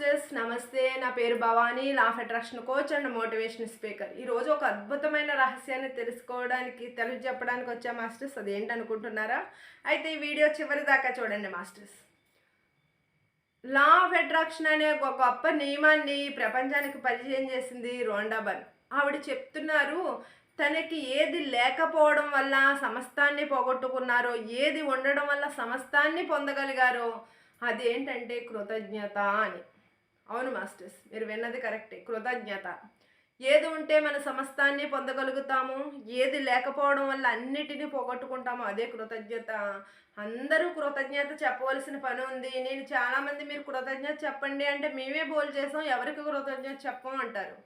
Masters నమస్తే. నా పేరు Bhavani, law of attraction coach and motivation speaker. ఈరోజు ఒక అద్భుతమైన రహస్యాన్ని తెలియజెప్పడానికి వచ్చా మాస్టర్స్. అదేంటనుకుంటున్నారా? అయితే ఈ వీడియో చివరి దాకా చూడండి మాస్టర్స్. లా ఆఫ్ అట్రాక్షన్ అనే ఒక గొప్ప నియమాన్ని ప్రపంచానికి పరిచయం చేసింది రొండా బర్న్. ఆవిడ చెప్తున్నారు, తనకి ఏది లేకపోవడం వల్ల సమస్తాన్ని పోగొట్టుకున్నారో, ఏది ఉండడం వల్ల సమస్తాన్ని పొందగలిగారో అదేంటంటే కృతజ్ఞత అని. అవును మాస్టర్స్, మీరు విన్నది కరెక్టే, కృతజ్ఞత. ఏది ఉంటే మన సమస్తాన్ని పొందగలుగుతాము, ఏది లేకపోవడం వల్ల అన్నిటినీ పోగొట్టుకుంటాము, అదే కృతజ్ఞత. అందరూ కృతజ్ఞత చెప్పవలసిన పని ఉంది. నేను చాలామంది మీరు కృతజ్ఞత చెప్పండి అంటే మేమే బోల్ చేసాం, ఎవరికి కృతజ్ఞత చెప్పం అంటారు.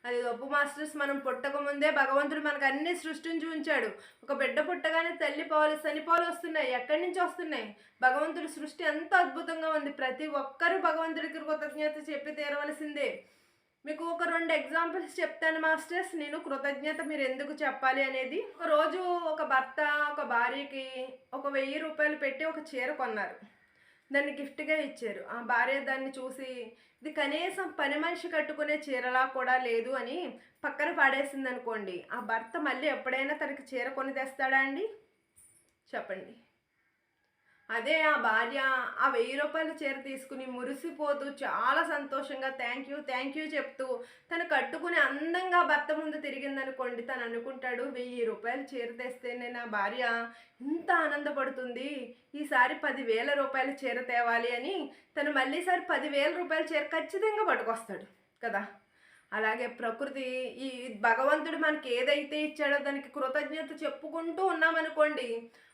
అది తప్పు మాస్టర్స్. మనం పుట్టకముందే భగవంతుడు మనకు అన్ని సృష్టించి ఉంచాడు. ఒక బిడ్డ పుట్టగానే తల్లి పాలు శనిపాలు వస్తున్నాయి. ఎక్కడి నుంచి వస్తున్నాయి? భగవంతుడి సృష్టి ఎంత అద్భుతంగా ఉంది. ప్రతి ఒక్కరూ భగవంతుడికి కృతజ్ఞత చెప్పి తీరవలసిందే. మీకు ఒక 2 ఎగ్జాంపుల్స్ చెప్తాను మాస్టర్స్, నేను కృతజ్ఞత మీరు ఎందుకు చెప్పాలి అనేది. ఒకరోజు ఒక భర్త ఒక భార్యకి ఒక 1000 రూపాయలు పెట్టి ఒక చీర కొన్నారు. దాన్ని గిఫ్ట్గా ఇచ్చారు. ఆ భార్య దాన్ని చూసి ఇది కనీసం పని మనిషి కట్టుకునే చీరలా కూడా లేదు అని పక్కన పాడేసింది అనుకోండి. ఆ భర్త మళ్ళీ ఎప్పుడైనా తనకి చీర కొని తెస్తాడా అండి? చెప్పండి. అదే ఆ భార్య ఆ 1000 రూపాయల చీర తీసుకుని మురిసిపోతూ చాలా సంతోషంగా థ్యాంక్ యూ చెప్తూ తను కట్టుకుని అందంగా భర్త ముందు తిరిగిందనుకోండి, తను అనుకుంటాడు 1000 రూపాయలు చీర తెస్తేనే నా భార్య ఇంత ఆనందపడుతుంది, ఈసారి 10,000 రూపాయల చీర తేవాలి అని తను మళ్ళీసారి 10,000 రూపాయల చీర ఖచ్చితంగా పట్టుకొస్తాడు కదా. అలాగే ప్రకృతి, ఈ భగవంతుడు మనకి ఏదైతే ఇచ్చాడో దానికి కృతజ్ఞత చెప్పుకుంటూ ఉన్నామనుకోండి,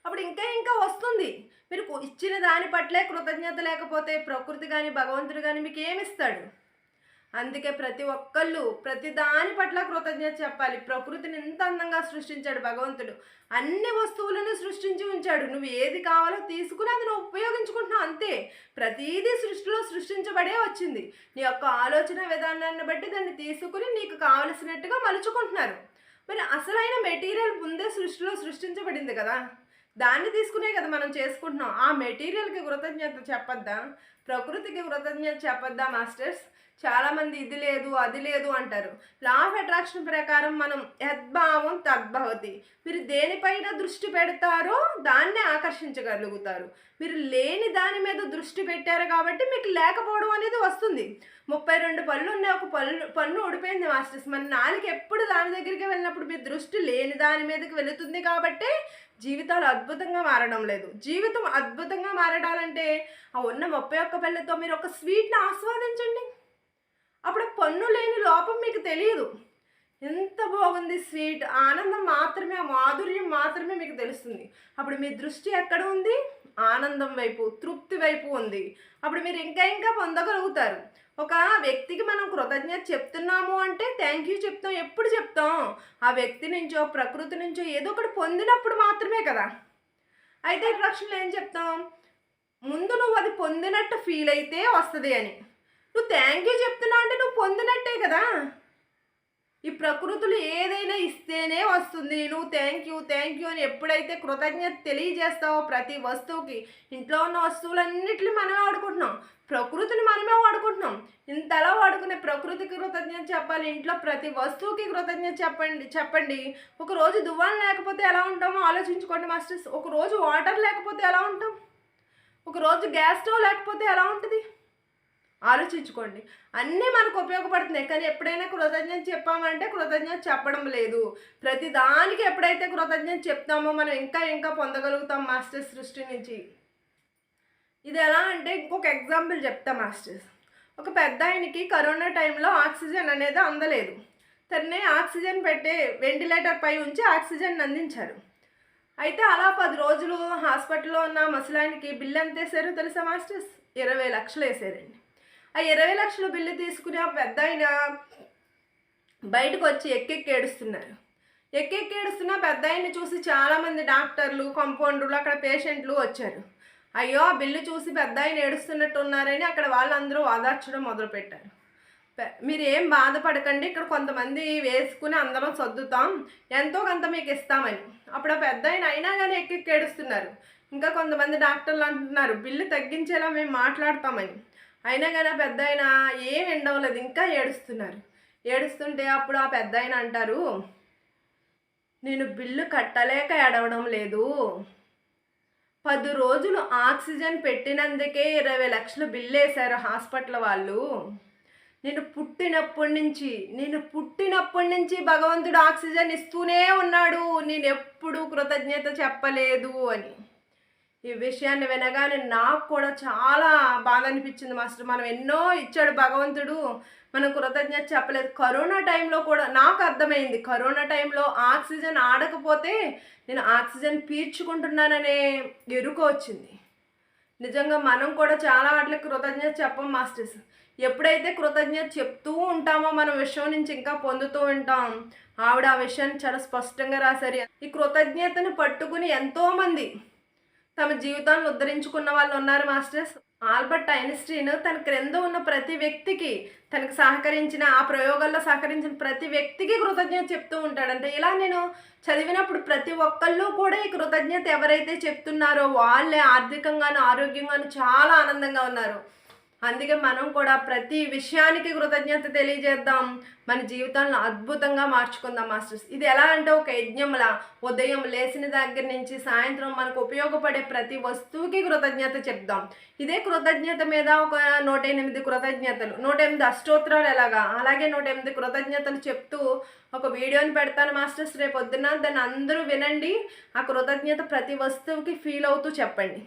అప్పుడు ఇంకా వస్తుంది. మీరు ఇచ్చిన దాని పట్లే కృతజ్ఞత లేకపోతే ప్రకృతి కానీ భగవంతుడు కానీ మీకు ఏమిస్తాడు? అందుకే ప్రతి ఒక్కళ్ళు ప్రతి దాని పట్ల కృతజ్ఞత చెప్పాలి. ప్రకృతిని ఎంత అందంగా సృష్టించాడు భగవంతుడు. అన్ని వస్తువులను సృష్టించి ఉంచాడు. నువ్వు ఏది కావాలో తీసుకుని అది నువ్వు ఉపయోగించుకుంటున్నావు అంతే. ప్రతిదీ సృష్టిలో సృష్టించబడే వచ్చింది. నీ యొక్క ఆలోచన విధానాన్ని బట్టి దాన్ని తీసుకుని నీకు కావలసినట్టుగా మలుచుకుంటున్నారు. మరి అసలైన మెటీరియల్ ముందే సృష్టిలో సృష్టించబడింది కదా, దాన్ని తీసుకునే కదా మనం చేసుకుంటున్నాం. ఆ మెటీరియల్కి కృతజ్ఞత చెప్పొద్దా? ప్రకృతికి కృతజ్ఞత చెప్పొద్దా మాస్టర్స్? చాలామంది ఇది లేదు అది లేదు అంటారు. లా ఆఫ్ అట్రాక్షన్ ప్రకారం మనం యద్భావం తద్భవతి. మీరు దేనిపైన దృష్టి పెడతారో దాన్నే ఆకర్షించగలుగుతారు. మీరు లేని దాని మీద దృష్టి పెట్టారు కాబట్టి మీకు లేకపోవడం అనేది వస్తుంది. 32 పళ్ళు ఉన్నాయి, ఒక పన్ను ఊడిపోయింది మాస్టర్స్. మన నాలుగు ఎప్పుడు దాని దగ్గరికి వెళ్ళినప్పుడు మీ దృష్టి లేని దాని మీదకి వెళుతుంది కాబట్టి జీవితాలు అద్భుతంగా మారడం లేదు. జీవితం అద్భుతంగా మారడాలంటే ఆ ఉన్న 31 పళ్ళతో మీరు ఒక స్వీట్ని ఆస్వాదించండి. అప్పుడు పన్ను లేని లోపం మీకు తెలియదు. ఎంత బాగుంది స్వీట్, ఆనందం మాత్రమే, ఆ మాధుర్యం మాత్రమే మీకు తెలుస్తుంది. అప్పుడు మీ దృష్టి ఎక్కడ ఉంది? ఆనందం వైపు, తృప్తి వైపు ఉంది. అప్పుడు మీరు ఇంకా పొందగలుగుతారు. ఒక వ్యక్తికి మనం కృతజ్ఞత చెప్తున్నాము అంటే థ్యాంక్ యూ చెప్తాం. ఎప్పుడు చెప్తాం? ఆ వ్యక్తి నుంచో ప్రకృతి నుంచో ఏదో ఒకటి పొందినప్పుడు మాత్రమే కదా. అయితే అట్రాక్షన్లో ఏం చెప్తాం? ముందు నువ్వు అది పొందినట్టు ఫీల్ అయితే వస్తుంది అని. నువ్వు థ్యాంక్ యూ చెప్తున్నావు అంటే నువ్వు పొందినట్టే కదా. ఈ ప్రకృతులు ఏదైనా ఇస్తేనే వస్తుంది. నువ్వు థ్యాంక్ యూ అని ఎప్పుడైతే కృతజ్ఞత తెలియజేస్తావో ప్రతి వస్తువుకి, ఇంట్లో ఉన్న వస్తువులన్నిటిని మనమే వాడుకుంటున్నాం, ప్రకృతిని మనమే వాడుకుంటున్నాం. ఇంతలా వాడుకునే ప్రకృతికి కృతజ్ఞత చెప్పాలి. ఇంట్లో ప్రతి వస్తువుకి కృతజ్ఞత చెప్పండి. ఒకరోజు దువ్వాలు లేకపోతే ఎలా ఉంటామో ఆలోచించుకోండి మాస్టర్స్. ఒకరోజు వాటర్ లేకపోతే ఎలా ఉంటాం? ఒకరోజు గ్యాస్ స్టవ్ లేకపోతే ఎలా ఉంటుంది? ఆలోచించుకోండి. అన్నీ మనకు ఉపయోగపడుతున్నాయి, కానీ ఎప్పుడైనా కృతజ్ఞత చెప్పామంటే కృతజ్ఞత చెప్పడం లేదు. ప్రతి దానికి ఎప్పుడైతే కృతజ్ఞత చెప్తామో మనం ఇంకా పొందగలుగుతాం మాస్టర్స్ సృష్టి నుంచి. ఇది ఎలా అంటే ఇంకొక ఎగ్జాంపుల్ చెప్తా మాస్టర్స్. ఒక పెద్ద ఆయనకి కరోనా టైంలో ఆక్సిజన్ అనేది అందలేదు. తనని ఆక్సిజన్ పెట్టే వెంటిలేటర్ పై ఉంచి ఆక్సిజన్ అందించారు. అయితే అలా 10 రోజులు హాస్పిటల్లో ఉన్న ముసలాయనకి బిల్లు ఎంత వేసారో తెలుసా మాస్టర్స్? 20 లక్షలు వేసారండి. ఆ 20 లక్షల బిల్లు తీసుకుని ఆ పెద్ద ఆయన బయటకు వచ్చి ఎక్కెక్కి ఏడుస్తున్న పెద్ద ఆయన్ని చూసి చాలామంది డాక్టర్లు, కంపౌండర్లు, అక్కడ పేషెంట్లు వచ్చారు. అయ్యో ఆ బిల్లు చూసి పెద్ద ఆయన ఏడుస్తున్నట్టు ఉన్నారని అక్కడ వాళ్ళందరూ ఓదార్చడం మొదలుపెట్టారు. మీరు ఏం బాధపడకండి, ఇక్కడ కొంతమంది వేసుకుని అందరం సర్దుతాం, ఎంతో కొంత మీకు ఇస్తామని. అప్పుడు ఆ పెద్ద ఆయన అయినా కానీ ఎక్కెక్కి ఏడుస్తున్నారు. ఇంకా కొంతమంది డాక్టర్లు అంటున్నారు బిల్లు తగ్గించేలా మేము మాట్లాడతామని. అయినా కానీ ఆ పెద్ద ఆయన ఏం ఎండవలేదు, ఇంకా ఏడుస్తున్నారు. ఏడుస్తుంటే అప్పుడు ఆ పెద్ద ఆయన అంటారు, నేను బిల్లు కట్టలేక ఏడవడం లేదు, 10 రోజులు ఆక్సిజన్ పెట్టినందుకే 20 లక్షలు బిల్లు వేశారు హాస్పిటల్ వాళ్ళు. నేను పుట్టినప్పటి నుంచి భగవంతుడు ఆక్సిజన్ ఇస్తూనే ఉన్నాడు, నేను ఎప్పుడూ కృతజ్ఞత చెప్పలేదు అని. ఈ విషయాన్ని వినగానే నాకు కూడా చాలా బాధ అనిపించింది మాస్టర్. మనం ఎన్నో ఇచ్చాడు భగవంతుడు, మనం కృతజ్ఞత చెప్పలేదు. కరోనా టైంలో కూడా నాకు అర్థమైంది, కరోనా టైంలో ఆక్సిజన్ ఆడకపోతే నేను ఆక్సిజన్ పీల్చుకుంటున్నాననే ఎరుక వచ్చింది. నిజంగా మనం కూడా చాలా వాటికి కృతజ్ఞత చెప్పం మాస్టర్స్. ఎప్పుడైతే కృతజ్ఞత చెప్తూ ఉంటామో మన విషయం నుంచి ఇంకా పొందుతూ ఉంటాం. ఆవిడ ఆ విషయాన్ని చాలా స్పష్టంగా రాశారు. ఈ కృతజ్ఞతను పట్టుకుని ఎంతోమంది తమ జీవితాన్ని ఉద్ధరించుకున్న వాళ్ళు ఉన్నారు మాస్టర్స్. ఆల్బర్ట్ ఐన్స్టీన్ తన క్రింద ఉన్న ప్రతి వ్యక్తికి, తనకు సహకరించిన ఆ ప్రయోగాల్లో సహకరించిన ప్రతి వ్యక్తికి కృతజ్ఞత చెప్తూ ఉంటాడంటే. ఇలా నేను చదివినప్పుడు ప్రతి ఒక్కళ్ళు కూడా ఈ కృతజ్ఞత ఎవరైతే చెప్తున్నారో వాళ్ళే ఆర్థికంగాను ఆరోగ్యంగాను చాలా ఆనందంగా ఉన్నారు. అందుకే మనం కూడా ప్రతి విషయానికి కృతజ్ఞత తెలియజేద్దాం, మన జీవితాలను అద్భుతంగా మార్చుకుందాం మాస్టర్స్. ఇది ఎలా అంటే ఒక యజ్ఞంలా, ఉదయం లేచిన దగ్గర నుంచి సాయంత్రం మనకు ఉపయోగపడే ప్రతి వస్తువుకి కృతజ్ఞత చెప్దాం. ఇదే కృతజ్ఞత మీద ఒక 108 కృతజ్ఞతలు, 108 అష్టోత్తరాలు ఎలాగా, అలాగే 108 కృతజ్ఞతలు చెప్తూ ఒక వీడియోని పెడతాను మాస్టర్స్ రేపొద్దున. దాన్ని అందరూ వినండి. ఆ కృతజ్ఞత ప్రతి వస్తువుకి ఫీల్ అవుతూ చెప్పండి.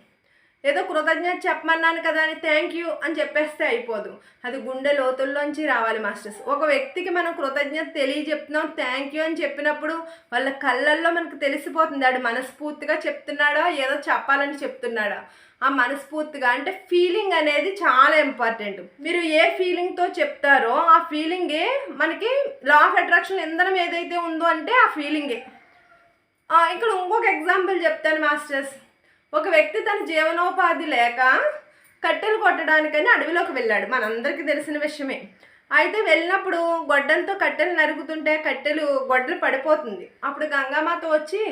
ఏదో కృతజ్ఞత చెప్పమన్నాను కదా అని థ్యాంక్ యూ అని చెప్పేస్తే అయిపోదు, అది గుండె లోతుల్లోంచి రావాలి మాస్టర్స్. ఒక వ్యక్తికి మనం కృతజ్ఞత తెలియజెప్తున్నాం, థ్యాంక్ యూ అని చెప్పినప్పుడు వాళ్ళ కళ్ళల్లో మనకు తెలిసిపోతుంది ఆడు మనస్ఫూర్తిగా చెప్తున్నాడా ఏదో చెప్పాలని చెప్తున్నాడా. ఆ మనస్ఫూర్తిగా అంటే ఫీలింగ్ అనేది చాలా ఇంపార్టెంట్. మీరు ఏ ఫీలింగ్తో చెప్తారో ఆ ఫీలింగే మనకి లా ఆఫ్ అట్రాక్షన్ ఇంధనం ఏదైతే ఉందో అంటే ఆ ఫీలింగే. ఇక్కడ ఇంకొక ఎగ్జాంపుల్ చెప్తాను మాస్టర్స్. ఒక వ్యక్తి తన జీవనోపాధి లేక కట్టెలు కొట్టడానికని అడవిలోకి వెళ్ళాడు, మనందరికీ తెలిసిన విషయమే. అయితే వెళ్ళినప్పుడు గొడ్డలతో కట్టెలు నరుగుతుంటే గొడ్డలు పడిపోతుంది. అప్పుడు గంగామాత వచ్చి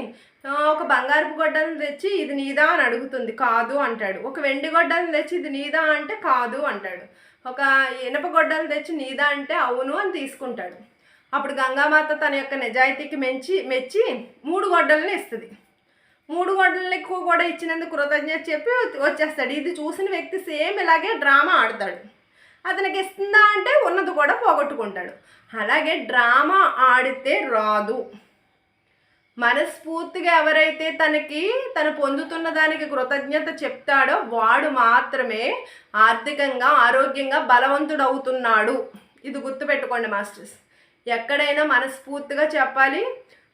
ఒక బంగారపు గొడ్డలను తెచ్చి ఇది నీదా అని అడుగుతుంది, కాదు అంటాడు. ఒక వెండి గొడ్డలను తెచ్చి ఇది నీదా అంటే కాదు అంటాడు. ఒక ఇనప గొడ్డలు తెచ్చి నీదా అంటే అవును అని తీసుకుంటాడు. అప్పుడు గంగామాత తన యొక్క నిజాయితీకి మెచ్చి 3 గొడ్డలను ఇస్తుంది. 3 గొడ్డలకు కూడా ఇచ్చినందుకు కృతజ్ఞత చెప్పి వచ్చేస్తాడు. ఇది చూసిన వ్యక్తి సేమ్ ఇలాగే డ్రామా ఆడతాడు. అతనికి ఇస్తుందా అంటే ఉన్నది కూడా పోగొట్టుకుంటాడు. అలాగే డ్రామా ఆడితే రాదు. మనస్ఫూర్తిగా ఎవరైతే తను పొందుతున్న దానికి కృతజ్ఞత చెప్తాడో వాడు మాత్రమే ఆర్థికంగా ఆరోగ్యంగా బలవంతుడు అవుతున్నాడు. ఇది గుర్తుపెట్టుకోండి మాస్టర్స్. ఎక్కడైనా మనస్ఫూర్తిగా చెప్పాలి,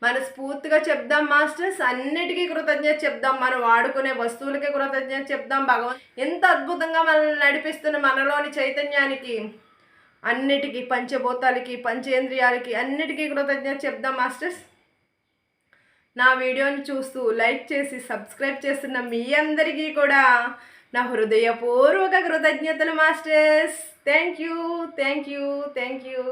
మనస్ఫూర్తిగా చెప్దాం మాస్టర్స్. అన్నిటికీ కృతజ్ఞత చెప్దాం, మనం వాడుకునే వస్తువులకి కృతజ్ఞత చెప్దాం. ఎంత అద్భుతంగా మనల్ని నడిపిస్తున్న మనలోని చైతన్యానికి, అన్నిటికీ, పంచభూతాలకి, పంచేంద్రియాలకి, అన్నిటికీ కృతజ్ఞత చెప్దాం మాస్టర్స్. నా వీడియోని చూస్తూ లైక్ చేసి సబ్స్క్రైబ్ చేస్తున్న మీ అందరికీ కూడా నా హృదయపూర్వక కృతజ్ఞతలు మాస్టర్స్. Thank you.